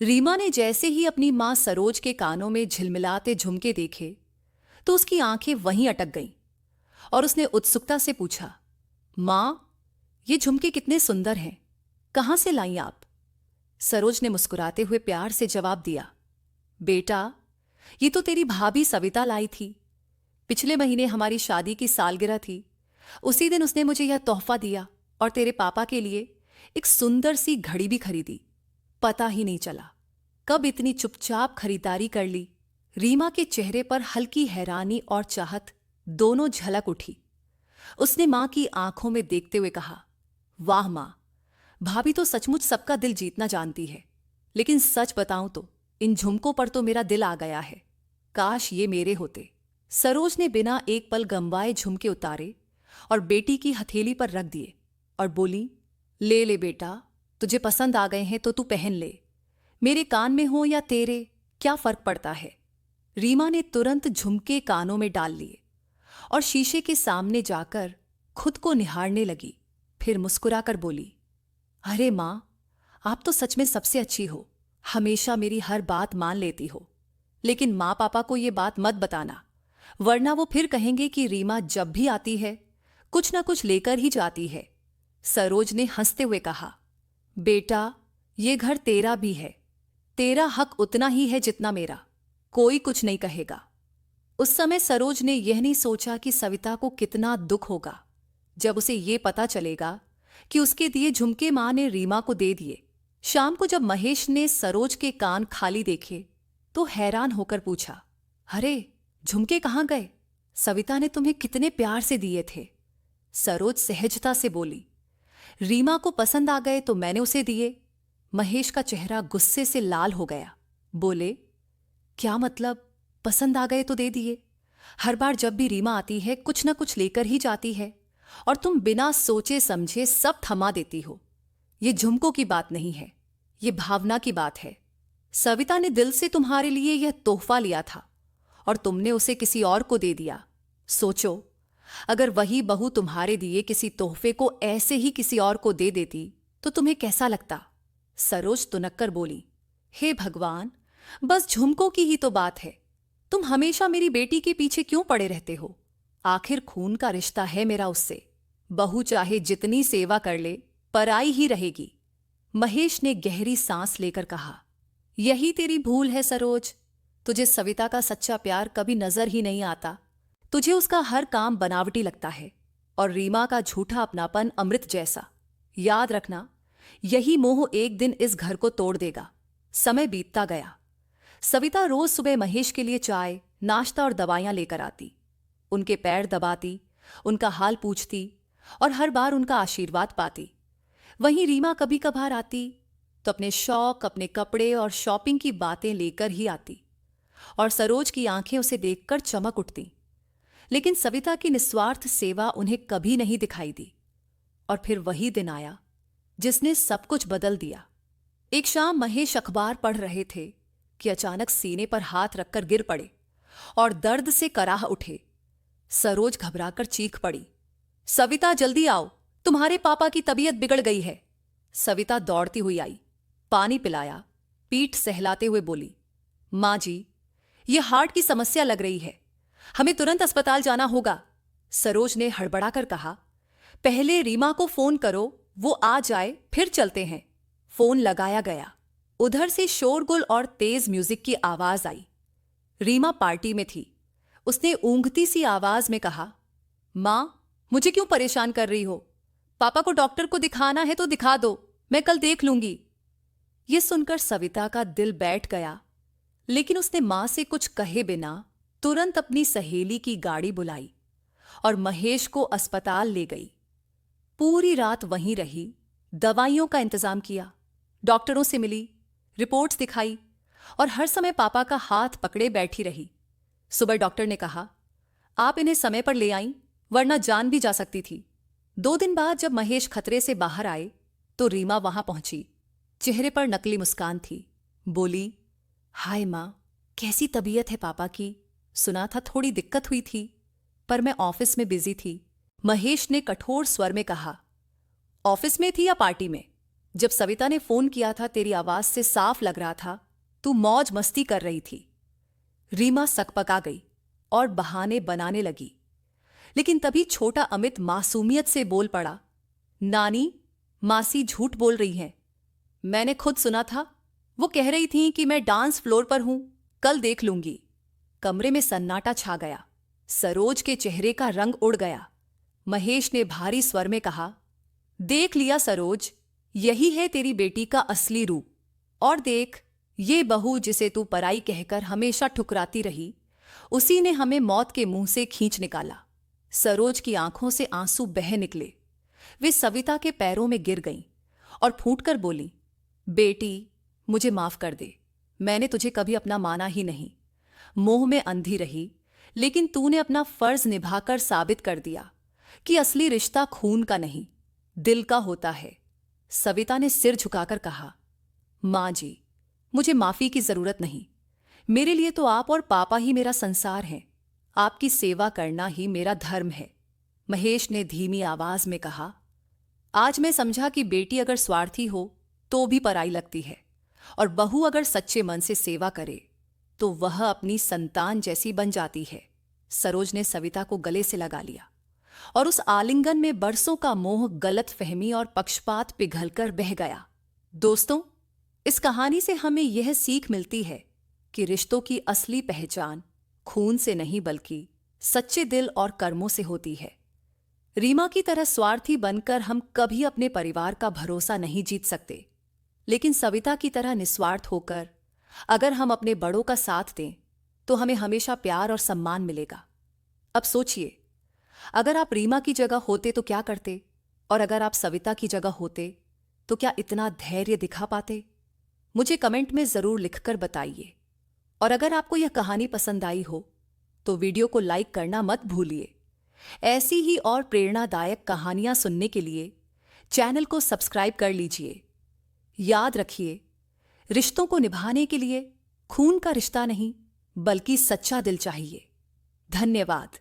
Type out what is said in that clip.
रीमा ने जैसे ही अपनी मां सरोज के कानों में झिलमिलाते झुमके देखे तो उसकी आंखें वहीं अटक गईं और उसने उत्सुकता से पूछा, मां, ये झुमके कितने सुंदर हैं, कहां से लाई आप? सरोज ने मुस्कुराते हुए प्यार से जवाब दिया, बेटा, ये तो तेरी भाभी सविता लाई थी। पिछले महीने हमारी शादी की सालगिरह थी। उसी दिन उसने मुझे यह तोहफा दिया और तेरे पापा के लिए एक सुंदर सी घड़ी भी खरीदी। पता ही नहीं चला कब इतनी चुपचाप खरीदारी कर ली। रीमा के चेहरे पर हल्की हैरानी और चाहत दोनों झलक उठी। उसने मां की आंखों में देखते हुए कहा, वाह मां, भाभी तो सचमुच सबका दिल जीतना जानती है। लेकिन सच बताऊं तो इन झुमकों पर तो मेरा दिल आ गया है। काश ये मेरे होते। सरोज ने बिना एक पल गंवाए झुमके उतारे और बेटी की हथेली पर रख दिए और बोली, ले ले बेटा, तुझे पसंद आ गए हैं तो तू पहन ले। मेरे कान में हो या तेरे, क्या फर्क पड़ता है? रीमा ने तुरंत झुमके कानों में डाल लिए और शीशे के सामने जाकर खुद को निहारने लगी। फिर मुस्कुराकर बोली, अरे मां, आप तो सच में सबसे अच्छी हो। हमेशा मेरी हर बात मान लेती हो। लेकिन मां पापा को ये बात मत बताना, वरना वो फिर कहेंगे कि रीमा जब भी आती है कुछ ना कुछ लेकर ही जाती है। सरोज ने हंसते हुए कहा, बेटा, ये घर तेरा भी है। तेरा हक उतना ही है जितना मेरा। कोई कुछ नहीं कहेगा। उस समय सरोज ने यह नहीं सोचा कि सविता को कितना दुख होगा जब उसे ये पता चलेगा कि उसके दिए झुमके मां ने रीमा को दे दिए। शाम को जब महेश ने सरोज के कान खाली देखे तो हैरान होकर पूछा, अरे, झुमके कहाँ गए? सविता ने तुम्हें कितने प्यार से दिए थे। सरोज सहजता से बोली, रीमा को पसंद आ गए तो मैंने उसे दिए। महेश का चेहरा गुस्से से लाल हो गया। बोले, क्या मतलब, पसंद आ गए तो दे दिए? हर बार जब भी रीमा आती है कुछ ना कुछ लेकर ही जाती है और तुम बिना सोचे समझे सब थमा देती हो। ये झुमकों की बात नहीं है, ये भावना की बात है। सविता ने दिल से तुम्हारे लिए यह तोहफा लिया था और तुमने उसे किसी और को दे दिया। सोचो, अगर वही बहू तुम्हारे दिए किसी तोहफे को ऐसे ही किसी और को दे देती तो तुम्हें कैसा लगता? सरोज तुनक्कर बोली, हे भगवान, बस झुमकों की ही तो बात है। तुम हमेशा मेरी बेटी के पीछे क्यों पड़े रहते हो? आखिर खून का रिश्ता है मेरा उससे। बहू चाहे जितनी सेवा कर ले, पराई ही रहेगी। महेश ने गहरी सांस लेकर कहा, यही तेरी भूल है सरोज। तुझे सविता का सच्चा प्यार कभी नजर ही नहीं आता। तुझे उसका हर काम बनावटी लगता है और रीमा का झूठा अपनापन अमृत जैसा। याद रखना, यही मोह एक दिन इस घर को तोड़ देगा। समय बीतता गया। सविता रोज सुबह महेश के लिए चाय, नाश्ता और दवाइयां लेकर आती। उनके पैर दबाती, उनका हाल पूछती और हर बार उनका आशीर्वाद पाती। वहीं रीमा कभी कभार आती तो अपने शौक, अपने कपड़े और शॉपिंग की बातें लेकर ही आती और सरोज की आंखें उसे देखकर चमक उठती। लेकिन सविता की निस्वार्थ सेवा उन्हें कभी नहीं दिखाई दी। और फिर वही दिन आया जिसने सब कुछ बदल दिया। एक शाम महेश अखबार पढ़ रहे थे कि अचानक सीने पर हाथ रखकर गिर पड़े और दर्द से कराह उठे। सरोज घबराकर चीख पड़ी, सविता, जल्दी आओ, तुम्हारे पापा की तबीयत बिगड़ गई है। सविता दौड़ती हुई आई, पानी पिलाया, पीठ सहलाते हुए बोली, मां जी, यह हार्ट की समस्या लग रही है, हमें तुरंत अस्पताल जाना होगा। सरोज ने हड़बड़ाकर कहा, पहले रीमा को फोन करो, वो आ जाए फिर चलते हैं। फोन लगाया गया। उधर से शोरगुल और तेज म्यूजिक की आवाज आई। रीमा पार्टी में थी। उसने ऊंघती सी आवाज में कहा, मां, मुझे क्यों परेशान कर रही हो? पापा को डॉक्टर को दिखाना है तो दिखा दो, मैं कल देख लूंगी। यह सुनकर सविता का दिल बैठ गया, लेकिन उसने मां से कुछ कहे बिना तुरंत अपनी सहेली की गाड़ी बुलाई और महेश को अस्पताल ले गई। पूरी रात वहीं रही, दवाइयों का इंतजाम किया, डॉक्टरों से मिली, रिपोर्ट्स दिखाई और हर समय पापा का हाथ पकड़े बैठी रही। सुबह डॉक्टर ने कहा, आप इन्हें समय पर ले आईं, वरना जान भी जा सकती थी। 2 दिन बाद जब महेश खतरे से बाहर आए तो रीमा वहां पहुंची। चेहरे पर नकली मुस्कान थी। बोली, हाय मां, कैसी तबीयत है पापा की? सुना था थोड़ी दिक्कत हुई थी, पर मैं ऑफिस में बिजी थी। महेश ने कठोर स्वर में कहा, ऑफिस में थी या पार्टी में? जब सविता ने फोन किया था तेरी आवाज से साफ लग रहा था तू मौज मस्ती कर रही थी। रीमा सकपका गई और बहाने बनाने लगी, लेकिन तभी छोटा अमित मासूमियत से बोल पड़ा, नानी, मासी झूठ बोल रही हैं। मैंने खुद सुना था, वो कह रही थी कि मैं डांस फ्लोर पर हूं, कल देख लूंगी। कमरे में सन्नाटा छा गया। सरोज के चेहरे का रंग उड़ गया। महेश ने भारी स्वर में कहा, देख लिया सरोज, यही है तेरी बेटी का असली रूप। और देख, ये बहू जिसे तू पराई कहकर हमेशा ठुकराती रही, उसी ने हमें मौत के मुंह से खींच निकाला। सरोज की आंखों से आंसू बह निकले। वे सविता के पैरों में गिर गईं और फूटकर बोली, बेटी, मुझे माफ कर दे। मैंने तुझे कभी अपना माना ही नहीं। मोह में अंधी रही, लेकिन तूने अपना फर्ज निभाकर साबित कर दिया कि असली रिश्ता खून का नहीं, दिल का होता है। सविता ने सिर झुकाकर कहा, मां जी, मुझे माफी की जरूरत नहीं। मेरे लिए तो आप और पापा ही मेरा संसार है। आपकी सेवा करना ही मेरा धर्म है। महेश ने धीमी आवाज में कहा, आज मैं समझा कि बेटी अगर स्वार्थी हो तो भी पराई लगती है, और बहू अगर सच्चे मन से सेवा करे तो वह अपनी संतान जैसी बन जाती है। सरोज ने सविता को गले से लगा लिया और उस आलिंगन में बरसों का मोह, गलत फहमी और पक्षपात पिघलकर बह गया। दोस्तों, इस कहानी से हमें यह सीख मिलती है कि रिश्तों की असली पहचान खून से नहीं बल्कि सच्चे दिल और कर्मों से होती है। रीमा की तरह स्वार्थी बनकर हम कभी अपने परिवार का भरोसा नहीं जीत सकते, लेकिन सविता की तरह निस्वार्थ होकर अगर हम अपने बड़ों का साथ दें तो हमें हमेशा प्यार और सम्मान मिलेगा। अब सोचिए, अगर आप रीमा की जगह होते तो क्या करते, और अगर आप सविता की जगह होते तो क्या इतना धैर्य दिखा पाते? मुझे कमेंट में जरूर लिखकर बताइए। और अगर आपको यह कहानी पसंद आई हो तो वीडियो को लाइक करना मत भूलिए। ऐसी ही और प्रेरणादायक कहानियां सुनने के लिए चैनल को सब्सक्राइब कर लीजिए। याद रखिए, रिश्तों को निभाने के लिए खून का रिश्ता नहीं बल्कि सच्चा दिल चाहिए। धन्यवाद।